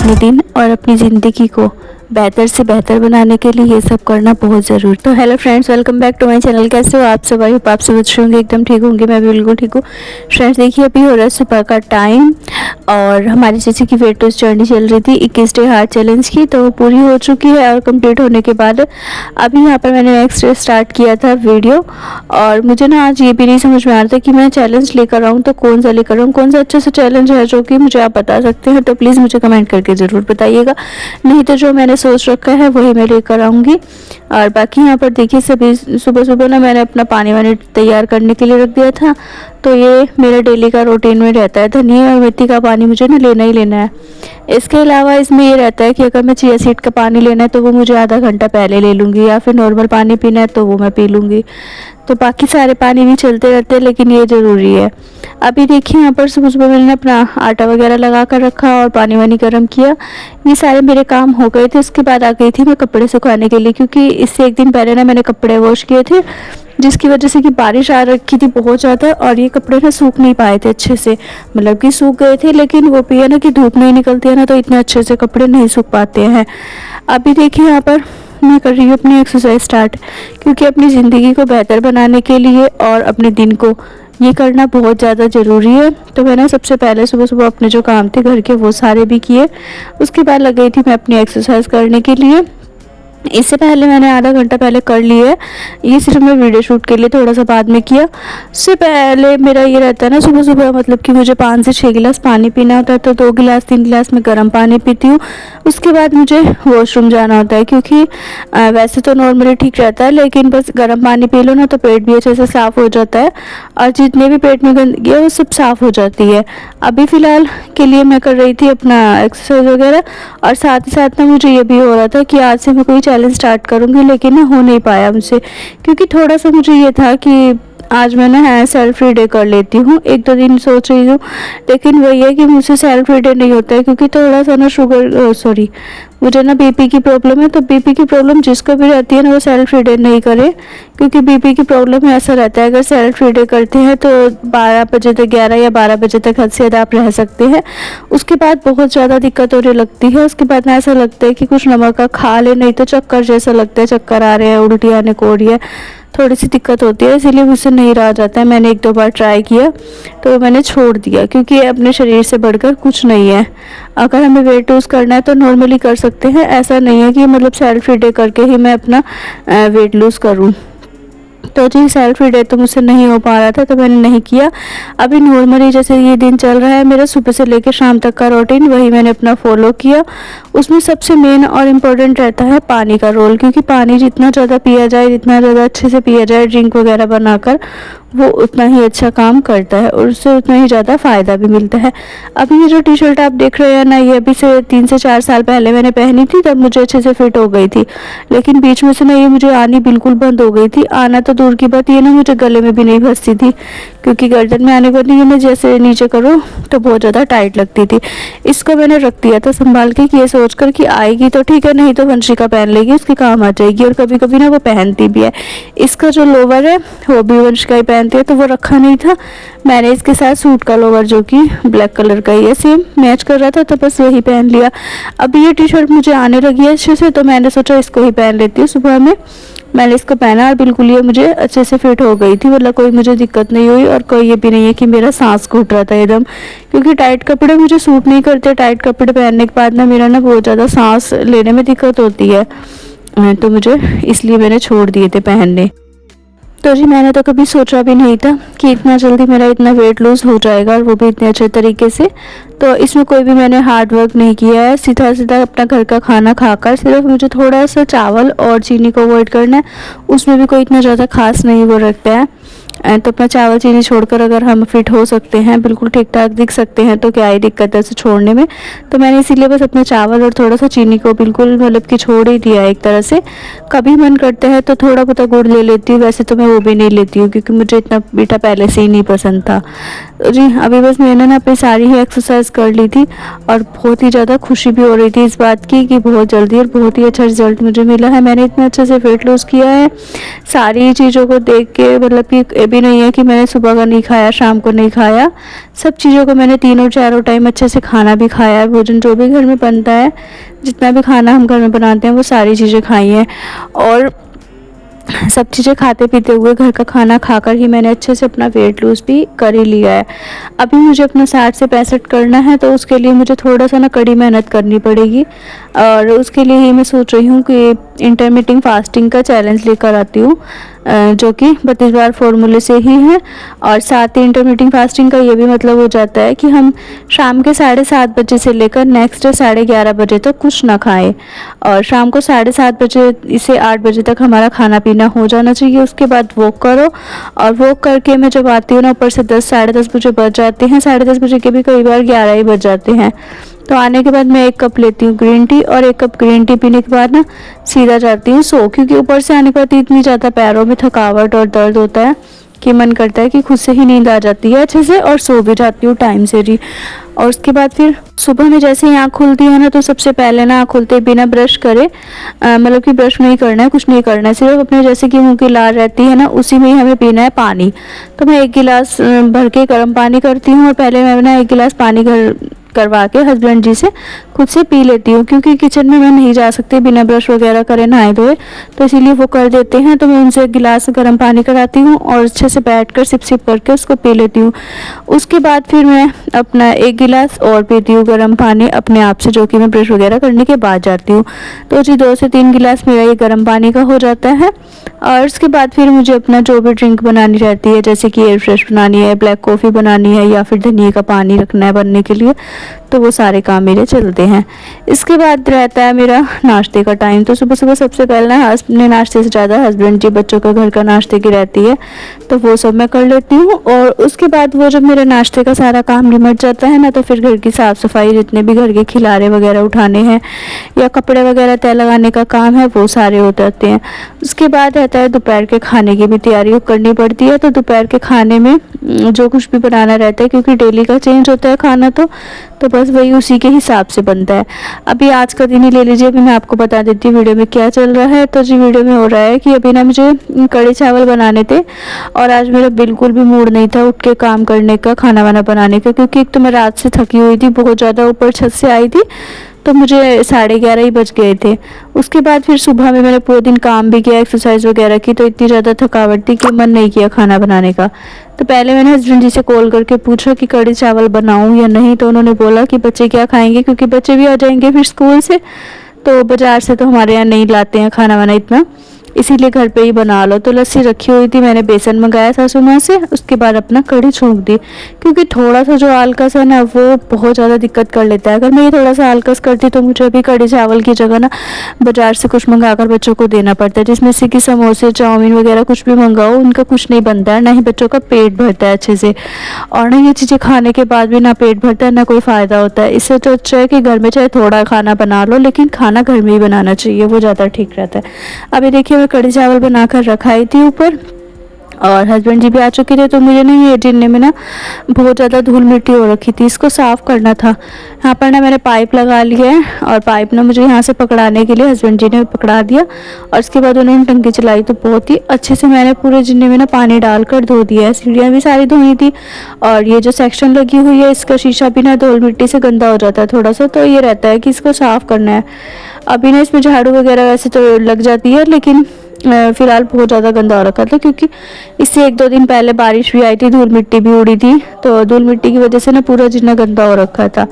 अपने दिन और अपनी ज़िंदगी को बेहतर से बेहतर बनाने के लिए ये सब करना बहुत ज़रूरी। तो hello friends, welcome back to my channel. कैसे हो आप सब? आई होप आप सब अच्छे होंगे, एकदम ठीक होंगे। मैं भी बिल्कुल ठीक हूँ। फ्रेंड्स देखिए, अभी हो रहा है सुबह का टाइम और हमारी जैसे कि वेट लॉस जर्नी चल रही थी 21 डे हार्ट चैलेंज की, तो वो पूरी हो चुकी है और कंप्लीट होने के बाद अभी यहाँ पर मैंने नेक्स्ट स्टार्ट किया था वीडियो। और मुझे ना आज ये भी नहीं समझ में आ रहा था कि मैं चैलेंज लेकर आऊँ तो कौन सा लेकर आऊँ, कौन सा अच्छा सा चैलेंज है जो कि मुझे आप बता सकते हैं, तो प्लीज़ मुझे कमेंट करके ज़रूर बताइएगा। नहीं तो जो मैंने सोच रखा है वही मैं लेकर आऊँगी। और बाकी यहाँ पर देखिए, सभी सुबह सुबह ना मैंने अपना पानी वानी तैयार करने के लिए रख दिया था, तो ये मेरा डेली का रूटीन में रहता है। धनिया और मेथी का पानी मुझे ना लेना ही लेना है। इसके अलावा इसमें ये रहता है कि अगर मैं चिया सीड का पानी लेना है तो वो मुझे आधा घंटा पहले ले लूँगी, या फिर नॉर्मल पानी पीना है तो वो मैं पी लूँगी। तो बाकी सारे पानी भी चलते रहते हैं, लेकिन ये ज़रूरी है। अभी देखिए यहाँ पर सुबह सुबह मैंने अपना आटा वगैरह लगा कर रखा और पानी वानी गर्म किया। ये सारे मेरे काम हो गए थे। उसके बाद आ गई थी मैं कपड़े सुखाने के लिए, क्योंकि इससे एक दिन पहले ना मैंने कपड़े वॉश किए थे, जिसकी वजह से कि बारिश आ रखी थी बहुत ज़्यादा, और ये कपड़े ना सूख नहीं पाए थे अच्छे से। मतलब कि सूख गए थे, लेकिन वो भी है ना कि धूप नहीं निकलती है ना, तो इतने अच्छे से कपड़े नहीं सूख पाते हैं। अभी देखिए यहाँ पर मैं कर रही हूँ अपनी एक्सरसाइज स्टार्ट, क्योंकि अपनी ज़िंदगी को बेहतर बनाने के लिए और अपने दिन को ये करना बहुत ज़्यादा ज़रूरी है। तो मैंने सबसे पहले सुबह सुबह अपने जो काम थे घर के वो सारे भी किए। उसके बाद लग गई थी मैं अपनी एक्सरसाइज करने के लिए। इससे पहले मैंने आधा घंटा पहले कर लिया है, ये सिर्फ मैं वीडियो शूट के लिए थोड़ा सा बाद में किया। उससे पहले मेरा ये रहता है ना सुबह सुबह, मतलब कि मुझे 5 से 6 गिलास पानी पीना होता है, तो 2 गिलास 3 गिलास मैं गर्म पानी पीती हूँ। उसके बाद मुझे वॉशरूम जाना होता है, क्योंकि वैसे तो नॉर्मली ठीक रहता है, लेकिन बस गर्म पानी पी लो ना तो पेट भी अच्छे से साफ़ हो जाता है और जितने भी पेट में गंदगी है वो सब साफ़ हो जाती है। अभी फ़िलहाल के लिए मैं कर रही थी अपना एक्सरसाइज वगैरह, और साथ ही साथ ना मुझे ये भी हो रहा था कि आज से मैं कोई चैलेंज स्टार्ट करूंगी, लेकिन ना हो नहीं पाया मुझसे, क्योंकि थोड़ा सा मुझे ये था कि आज मैं ना सेल्फ फ्री डे कर लेती हूँ। 1-2 दिन सोच रही हूँ, लेकिन वही है कि मुझसे सेल्फ फ्री डे नहीं होता है, क्योंकि थोड़ा सा ना मुझे ना बीपी की प्रॉब्लम है। तो बीपी की प्रॉब्लम जिसको भी रहती है ना वो सेल्फ फ्री डे नहीं करे, क्योंकि बीपी की प्रॉब्लम में ऐसा रहता है अगर सेल्फ फ्री डे करते हैं तो 12 बजे तक, 11 या 12 बजे तक हद से ज़्यादा आप रह सकते हैं। उसके बाद बहुत ज़्यादा दिक्कत होने लगती है। उसके बाद ना ऐसा लगता है कि कुछ नमक का खा ले, नहीं तो चक्कर जैसा लगता है, चक्कर आ रहे हैं, उल्टी आने को हो रही है, थोड़ी सी दिक्कत होती है, इसीलिए मुझसे नहीं रहा जाता है। मैंने 1-2 बार ट्राई किया तो मैंने छोड़ दिया, क्योंकि अपने शरीर से बढ़कर कुछ नहीं है। अगर हमें वेट लूज़ करना है तो नॉर्मली कर सकते हैं, ऐसा नहीं है कि मतलब सेल्फ फ्री डे करके ही मैं अपना वेट लूज़ करूँ। तो जी सेल्फ डे तो मुझसे नहीं हो पा रहा था, तो मैंने नहीं किया। अभी नॉर्मली जैसे ये दिन चल रहा है मेरा सुबह से लेकर शाम तक का रूटीन, वही मैंने अपना फॉलो किया। उसमें सबसे मेन और इम्पोर्टेंट रहता है पानी का रोल, क्योंकि पानी जितना ज़्यादा पिया जाए, जितना ज़्यादा अच्छे से पिया जाए ड्रिंक वगैरह बनाकर, वो उतना ही अच्छा काम करता है और उससे उतना ही ज़्यादा फ़ायदा भी मिलता है। अभी ये जो टी शर्ट आप देख रहे हैं ना, ये अभी से 3 से 4 साल पहले मैंने पहनी थी, तब मुझे अच्छे से फिट हो गई थी, लेकिन बीच में से ना ये मुझे आनी बिल्कुल बंद हो गई थी। आना तो दूर की बात, ये ना मुझे गले में भी नहीं फंसती थी, क्योंकि गर्दन में आने पर नहीं, मैं जैसे नीचे करूँ तो बहुत ज़्यादा टाइट लगती थी। इसको मैंने रख दिया था संभाल के, कि ये सोच कर कि आएगी तो ठीक है, नहीं तो वंशिका पहन लेगी, उसके काम आ जाएगी। और कभी कभी ना वो पहनती भी है। इसका जो लोवर है वो भी वंशिका ही पहनती है, तो वो रखा नहीं था। मैंने इसके साथ सूट का लोवर, जो कि ब्लैक कलर का ही है, सेम मैच कर रहा था, तो बस वही पहन लिया। अब ये टी शर्ट मुझे आने लगी है अच्छे से, तो मैंने सोचा इसको ही पहन लेती हूँ। सुबह में मैंने इसको पहना और बिल्कुल ये मुझे अच्छे से फिट हो गई थी, मतलब कोई मुझे दिक्कत नहीं हुई। और कोई ये भी नहीं है कि मेरा सांस घुट रहा था एकदम, क्योंकि टाइट कपड़े मुझे सूट नहीं करते। टाइट कपड़े पहनने के बाद ना मेरा ना बहुत ज़्यादा सांस लेने में दिक्कत होती है, तो मुझे इसलिए मैंने छोड़ दिए थे पहनने। तो जी मैंने तो कभी सोचा भी नहीं था कि इतना जल्दी मेरा इतना वेट लूज़ हो जाएगा, और वो भी इतने अच्छे तरीके से। तो इसमें कोई भी मैंने हार्ड वर्क नहीं किया है, सीधा सीधा अपना घर का खाना खाकर, सिर्फ मुझे थोड़ा सा चावल और चीनी को अवॉइड करना है। उसमें भी कोई इतना ज़्यादा खास नहीं वो रखता है, तो अपना चावल चीनी छोड़कर अगर हम फिट हो सकते हैं, बिल्कुल ठीक ठाक दिख सकते हैं, तो क्या ही दिक्कत है इसे छोड़ने में। तो मैंने इसीलिए बस अपने चावल और थोड़ा सा चीनी को बिल्कुल मतलब कि छोड़ ही दिया एक तरह से। कभी मन करता है तो थोड़ा बहुत गुड़ ले लेती हूँ, वैसे तो मैं वो भी नहीं लेती हूँ, क्योंकि मुझे इतना मीठा पहले से ही नहीं पसंद था। तो जी अभी बस मैंने ना अपनी सारी ही एक्सरसाइज कर ली थी, और बहुत ही ज़्यादा खुशी भी हो रही थी इस बात की कि बहुत जल्दी और बहुत ही अच्छा रिजल्ट मुझे मिला है। मैंने इतना अच्छे से वेट लॉस किया है, सारी चीज़ों को देख के मतलब कि ये भी नहीं है कि मैंने सुबह का नहीं खाया, शाम को नहीं खाया। सब चीज़ों को मैंने तीनों चारों टाइम अच्छे से खाना भी खाया है। भोजन जो भी घर में बनता है, जितना भी खाना हम घर में बनाते हैं, वो सारी चीज़ें खाई हैं। और सब चीज़ें खाते पीते हुए घर का खाना खाकर ही मैंने अच्छे से अपना वेट लूज़ भी कर ही लिया है। अभी मुझे अपना 60 से 65 करना है, तो उसके लिए मुझे थोड़ा सा ना कड़ी मेहनत करनी पड़ेगी। और उसके लिए ही मैं सोच रही हूँ कि इंटरमिटिंग फास्टिंग का चैलेंज लेकर आती हूँ, जो कि 32 बार फॉर्मूले से ही है। और साथ ही इंटरमिटिंग फास्टिंग का ये भी मतलब हो जाता है कि हम शाम के 7:30 बजे से लेकर नेक्स्ट डे 11:30 बजे तक कुछ ना खाएं। और शाम को 7:30 बजे से 8 बजे तक हमारा खाना पीना हो जाना चाहिए। उसके बाद वॉक करो, और वॉक करके मैं जब आती हूँ ना, ऊपर से 10 साढ़े 10 बजे बज जाते हैं, 10:30 बजे के भी कई बार 11 ही बज जाते हैं। तो आने के बाद मैं 1 कप लेती हूँ ग्रीन टी, और 1 कप ग्रीन टी पीने के बाद ना सीधा जाती हूँ सो, क्योंकि ऊपर से आने के बाद इतनी ज़्यादा पैरों में थकावट और दर्द होता है कि मन करता है कि खुद से ही नींद आ जाती है अच्छे से, और सो भी जाती हूँ टाइम से जी। और उसके बाद फिर सुबह में जैसे ही आँख खुलती है ना, तो सबसे पहले ना आँख खुलते बिना ब्रश करे, मतलब कि ब्रश नहीं करना है, कुछ नहीं करना है, सिर्फ अपने जैसे कि मुंह की लार रहती है ना, उसी में ही हमें पीना है पानी। तो मैं 1 गिलास भर के गर्म पानी करती हूँ, और पहले मैं ना 1 गिलास पानी करवा के हस्बैंड जी से खुद से पी लेती हूँ, क्योंकि किचन में मैं नहीं जा सकती बिना ब्रश वगैरह करे नहाए धोए, तो इसीलिए वो कर देते हैं। तो मैं उनसे 1 गिलास गर्म पानी कराती हूँ और अच्छे से बैठकर सिप सिप करके उसको पी लेती हूँ। उसके बाद फिर मैं अपना 1 गिलास और पीती हूँ गर्म पानी अपने आप से, जो कि मैं ब्रश वगैरह करने के बाद जाती हूँ। तो जी 2 से 3 गिलास मेरा ये गर्म पानी का हो जाता है। और उसके बाद फिर मुझे अपना जो भी ड्रिंक बनानी रहती है, जैसे कि एयर फ्रेश बनानी है, ब्लैक कॉफ़ी बनानी है, या फिर धनिया का पानी रखना है बनने के लिए, तो वो सारे काम मेरे चलते हैं। इसके बाद रहता है मेरा नाश्ते का टाइम। तो सुबह सुबह सबसे पहले अपने नाश्ते से ज़्यादा हस्बैंड जी बच्चों का घर का नाश्ते की रहती है, तो वो सब मैं कर लेती हूँ। और उसके बाद वो जब मेरे नाश्ते का सारा काम निमट जाता है ना, तो फिर घर की साफ़ सफाई, जितने भी घर के खिलारे वगैरह उठाने हैं या कपड़े वगैरह तय लगाने का काम है, वो सारे हो जाते हैं। उसके बाद रहता है दोपहर के खाने की भी तैयारी करनी पड़ती है। तो दोपहर के खाने में जो कुछ भी बनाना रहता है, क्योंकि डेली का चेंज होता है खाना, तो बस वही उसी के हिसाब से बनता है। अभी आज का दिन ही ले लीजिए, अभी मैं आपको बता देती हूँ वीडियो में क्या चल रहा है। तो जी वीडियो में हो रहा है कि अभी ना मुझे कढ़ी चावल बनाने थे, और आज मेरा बिल्कुल भी मूड नहीं था उठ के काम करने का, खाना वाना बनाने का, क्योंकि एक तो मैं रात से थकी हुई थी बहुत ज़्यादा, ऊपर छत से आई थी, तो मुझे 11:30 ही बज गए थे। उसके बाद फिर सुबह में मैंने पूरे दिन काम भी किया, एक्सरसाइज वगैरह की, तो इतनी ज़्यादा थकावट थी कि मन नहीं किया खाना बनाने का। तो पहले मैंने हस्बैंड जी से कॉल करके पूछा कि कढ़ी चावल बनाऊं या नहीं, तो उन्होंने बोला कि बच्चे क्या खाएंगे, क्योंकि बच्चे भी आ जाएंगे फिर स्कूल से, तो बाज़ार से तो हमारे यहाँ नहीं लाते हैं खाना वाना इतना, इसीलिए घर पे ही बना लो। तो लस्सी रखी हुई थी, मैंने बेसन मंगाया सासू माँ से, उसके बाद अपना कढ़ी छोंक दी, क्योंकि थोड़ा सा जो आलकस है ना, वो बहुत ज़्यादा दिक्कत कर लेता है। अगर मैं ये थोड़ा सा आलकस करती, तो मुझे अभी कढ़ी चावल की जगह ना बाज़ार से कुछ मंगाकर बच्चों को देना पड़ता है, जिसमें से कि समोसे चाउमीन वगैरह कुछ भी मंगाओ, उनका कुछ नहीं बनता है, ना ही बच्चों का पेट भरता है अच्छे से, और ना ये चीज़ें खाने के बाद भी ना पेट भरता है, ना कोई फ़ायदा होता है। इससे तो अच्छा है कि घर में चाहे थोड़ा खाना बना लो, लेकिन खाना घर में ही बनाना चाहिए, वो ज़्यादा ठीक रहता है। अभी देखिए मैं कढ़ी चावल बनाकर रखाई थी ऊपर, और हस्बैंड जी भी आ चुके थे, तो मुझे ना ये जिन्ने में ना बहुत ज़्यादा धूल मिट्टी हो रखी थी, इसको साफ़ करना था। यहाँ पर ना मैंने पाइप लगा लिया है, और पाइप ना मुझे यहाँ से पकड़ाने के लिए हस्बैंड जी ने पकड़ा दिया, और उसके बाद उन्होंने टंकी चलाई, तो बहुत ही अच्छे से मैंने पूरे जिन्ने में ना पानी डालकर धो दिया है। सीढ़ियाँ भी सारी धोनी थी, और ये जो सेक्शन लगी हुई है, इसका शीशा भी ना धूल मिट्टी से गंदा हो जाता है थोड़ा सा, तो ये रहता है कि इसको साफ़ करना है। अभी ना इसमें झाड़ू वगैरह वैसे तो लग जाती है, लेकिन फिलहाल बहुत ज़्यादा गंदा हो रखा था, क्योंकि इससे 1-2 दिन पहले बारिश भी आई थी, धूल मिट्टी भी उड़ी थी, तो धूल मिट्टी की वजह से ना पूरा जिन्ना गंदा हो रखा था।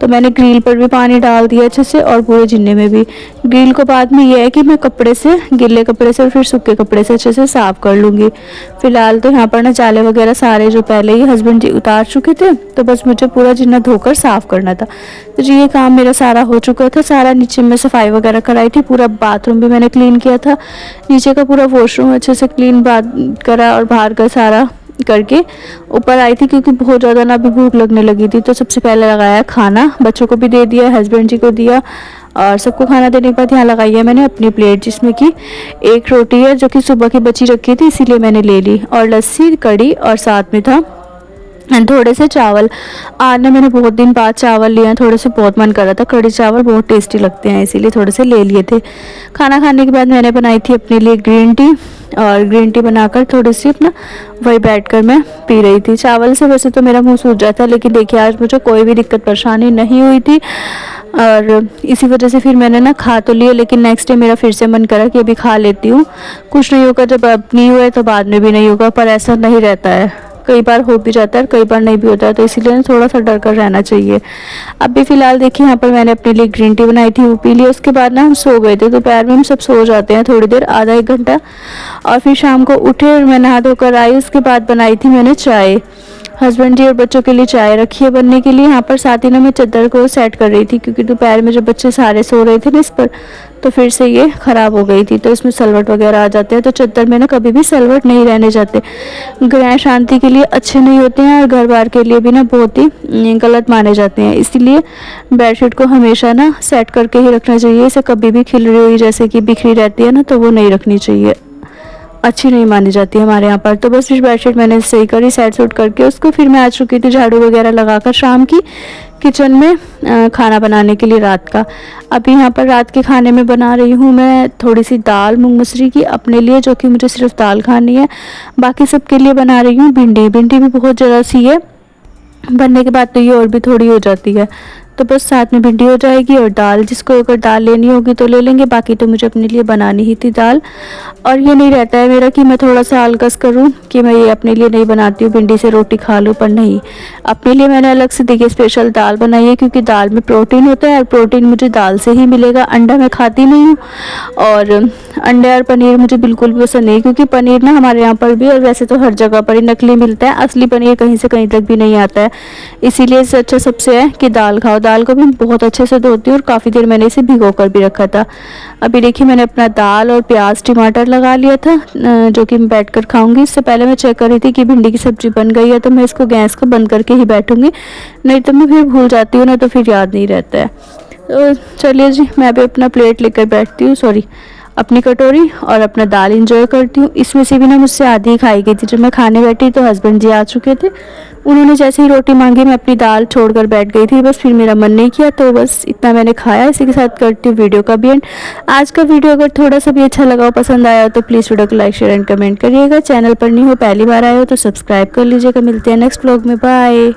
तो मैंने ग्रिल पर भी पानी डाल दिया अच्छे से, और पूरे जिन्ने में भी। ग्रिल को बाद में यह है कि मैं कपड़े से, गिले कपड़े से और फिर सूखे कपड़े से अच्छे से साफ़ कर लूँगी। फिलहाल तो यहाँ पर ना जाले वगैरह सारे जो पहले ही हस्बैंड जी उतार चुके थे, तो बस मुझे पूरा जिन्ना धोकर साफ़ करना था। तो जी ये काम मेरा सारा हो चुका था, सारा नीचे में सफाई वगैरह कराई थी, पूरा बाथरूम भी मैंने क्लीन किया था, नीचे का पूरा वॉशरूम अच्छे से क्लीन करा, और बाहर का सारा करके ऊपर आई थी, क्योंकि बहुत ज़्यादा ना अभी भूख लगने लगी थी। तो सबसे पहले लगाया खाना, बच्चों को भी दे दिया, हस्बैंड जी को दिया, और सबको खाना देने के बाद यहाँ लगाई है मैंने अपनी प्लेट, जिसमें कि 1 रोटी है जो कि सुबह की बची रखी थी, इसीलिए मैंने ले ली, और लस्सी, कढ़ी, और साथ में था थोड़े से चावल। आज ना मैंने बहुत दिन बाद चावल लिए हैं, थोड़े से बहुत मन कर रहा था, कढ़ी चावल बहुत टेस्टी लगते हैं, इसीलिए थोड़े से ले लिए थे। खाना खाने के बाद मैंने बनाई थी अपने लिए ग्रीन टी, और ग्रीन टी बनाकर थोड़ी सी अपना वही बैठकर मैं पी रही थी। चावल से वैसे तो मेरा मुंह सूज जाता है, लेकिन देखिए आज मुझे कोई भी दिक्कत परेशानी नहीं हुई थी और इसी वजह से फिर मैंने ना खा तो लिया, लेकिन नेक्स्ट डे मेरा फिर से मन करा कि अभी खा लेती हूँ। कुछ नहीं होगा, जब अब नहीं हुआ तो बाद में भी नहीं होगा, पर ऐसा नहीं रहता है, कई बार हो भी जाता है कई बार नहीं भी होता है, तो इसीलिए ना थोड़ा सा डर कर रहना चाहिए। अभी फ़िलहाल देखिए यहाँ पर मैंने अपने लिए ग्रीन टी बनाई थी, वो पी लिया। उसके बाद ना हम सो गए थे, दोपहर में हम सब सो जाते हैं थोड़ी देर, आधा एक घंटा, और फिर शाम को उठे और मैं नहा धोकर आई। उसके बाद बनाई थी मैंने चाय, हस्बैंड जी और बच्चों के लिए चाय रखी है बनने के लिए। यहाँ पर साथ ही ना मैं चादर को सेट कर रही थी, क्योंकि दोपहर में जब बच्चे सारे सो रहे थे ना इस पर, तो फिर से ये ख़राब हो गई थी, तो इसमें सलवट वगैरह आ जाते हैं, तो चादर में ना कभी भी सलवट नहीं रहने जाते, ग्रह शांति के लिए अच्छे नहीं होते हैं और घर बार के लिए भी ना बहुत ही गलत माने जाते हैं। इसीलिए बेडशीट को हमेशा ना सेट करके ही रखना चाहिए। इसे कभी भी खिल रही हुई जैसे कि बिखरी रहती है ना, तो वो नहीं रखनी चाहिए, अच्छी नहीं मानी जाती हमारे यहाँ पर। तो बस फिर बेडशीट मैंने सही करी, सेट सूट करके उसको, फिर मैं आ चुकी थी झाड़ू वगैरह लगाकर शाम की किचन में खाना बनाने के लिए रात का। अभी यहाँ पर रात के खाने में बना रही हूँ मैं थोड़ी सी दाल मूंग मसूरी की अपने लिए, जो कि मुझे सिर्फ दाल खानी है, बाकी सबके लिए बना रही हूँ भिंडी। भिंडी भी बहुत ज़्यादा सी है, बनने के बाद तो ये और भी थोड़ी हो जाती है, तो बस साथ में भिंडी हो जाएगी और दाल, जिसको अगर दाल लेनी होगी तो ले लेंगे, बाकी तो मुझे अपने लिए बनानी ही थी दाल। और ये नहीं रहता है मेरा कि मैं थोड़ा सा आलकस करूं कि मैं ये अपने लिए नहीं बनाती हूँ, भिंडी से रोटी खा लूँ, पर नहीं, अपने लिए मैंने अलग से देखिए स्पेशल दाल बनाई है, क्योंकि दाल में प्रोटीन होता है और प्रोटीन मुझे दाल से ही मिलेगा। अंडा मैं खाती नहीं हूँ और अंडे और पनीर मुझे बिल्कुल भी पसंद नहीं, क्योंकि पनीर ना हमारे यहाँ पर भी और वैसे तो हर जगह पर ही नकली मिलता है, असली पनीर कहीं से कहीं तक भी नहीं आता है। इसीलिए इससे अच्छा सबसे है कि दाल खाओ। दाल को भी बहुत अच्छे से धोती हूँ और काफ़ी देर मैंने इसे भिगो कर भी रखा था। अभी देखिए मैंने अपना दाल और प्याज टमाटर लगा लिया था, जो कि मैं बैठ कर खाऊंगी। इससे पहले मैं चेक कर रही थी कि भिंडी की सब्ज़ी बन गई है, तो मैं इसको गैस को बंद करके ही बैठूंगी, नहीं तो मैं फिर भूल जाती हूँ ना, तो फिर याद नहीं रहता है। तो चलिए जी, मैं भी अपना प्लेट लेकर बैठती हूँ, सॉरी अपनी कटोरी, और अपना दाल इंजॉय करती हूँ। इसमें से भी ना मुझसे आधी ही खाई गई थी। जब मैं खाने बैठी तो हस्बैंड जी आ चुके थे, उन्होंने जैसे ही रोटी मांगी मैं अपनी दाल छोड़कर बैठ गई थी, बस फिर मेरा मन नहीं किया, तो बस इतना मैंने खाया। इसी के साथ करती हूँ वीडियो का भी एंड। आज का वीडियो अगर थोड़ा सा भी अच्छा लगा हो, पसंद आया हो, तो प्लीज़ वीडियो को लाइक शेयर एंड कमेंट करिएगा। चैनल पर नहीं हो, पहली बार आए हो तो सब्सक्राइब कर लीजिएगा। मिलते हैं नेक्स्ट व्लॉग में, बाय।